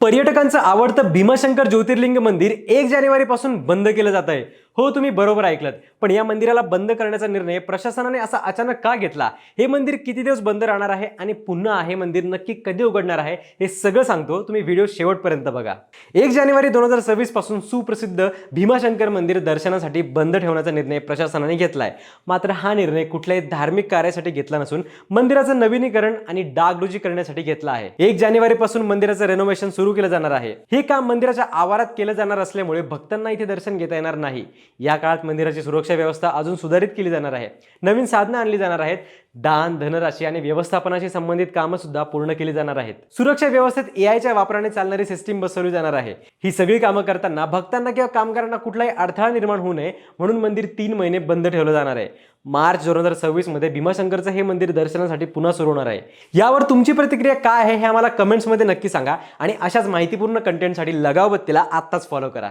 पर्यटकांचं आवडतं भीमाशंकर ज्योतिर्लिंग मंदिर 1 जानेवारीपासून बंद केलं जात आहे. हो, तुम्ही बरोबर ऐकलत. पण या मंदिराला बंद करण्याचा निर्णय प्रशासनाने असा अचानक का घेतला? हे मंदिर किती दिवस बंद राहणार आहे आणि पुन्हा हे मंदिर नक्की कधी उघडणार आहे, हे सगळं सांगतो. तुम्ही व्हिडिओ शेवटपर्यंत बघा. 1 जानेवारी 2026 पासून सुप्रसिद्ध भीमाशंकर मंदिर दर्शनासाठी बंद ठेवण्याचा निर्णय प्रशासनाने घेतलाय. मात्र हा निर्णय कुठल्याही धार्मिक कार्यासाठी घेतला नसून मंदिराचं नवीनीकरण आणि डागडुजी करण्यासाठी घेतला आहे. 1 जानेवारीपासून मंदिराचं रेनोव्हेशन सुरू केलं जाणार आहे. हे काम मंदिराच्या आवारात केलं जाणार असल्यामुळे भक्तांना इथे दर्शन घेता येणार नाही. या काळात मंदिराची सुरक्षा व्यवस्था अजून सुधारित केली जाणार आहे. नवीन साधनं आणली जाणार आहेत. दान, धनराशी आणि व्यवस्थापनाशी संबंधित कामं सुद्धा पूर्ण केली जाणार आहेत. सुरक्षा व्यवस्थेत एआयच्या वापराने चालणारी सिस्टीम बसवली जाणार आहे. ही सगळी कामं करताना भक्तांना किंवा कामगारांना कुठलाही अडथळा निर्माण होऊ नये म्हणून मंदिर 3 महिने बंद ठेवलं जाणार आहे. मार्च 2026 मध्ये भीमाशंकरचं हे मंदिर दर्शनासाठी पुन्हा सुरू होणार आहे. यावर तुमची प्रतिक्रिया काय आहे हे आम्हाला कमेंट्समध्ये नक्की सांगा आणि अशाच माहितीपूर्ण कंटेंटसाठी लगाव बत्तीला आत्ताच फॉलो करा.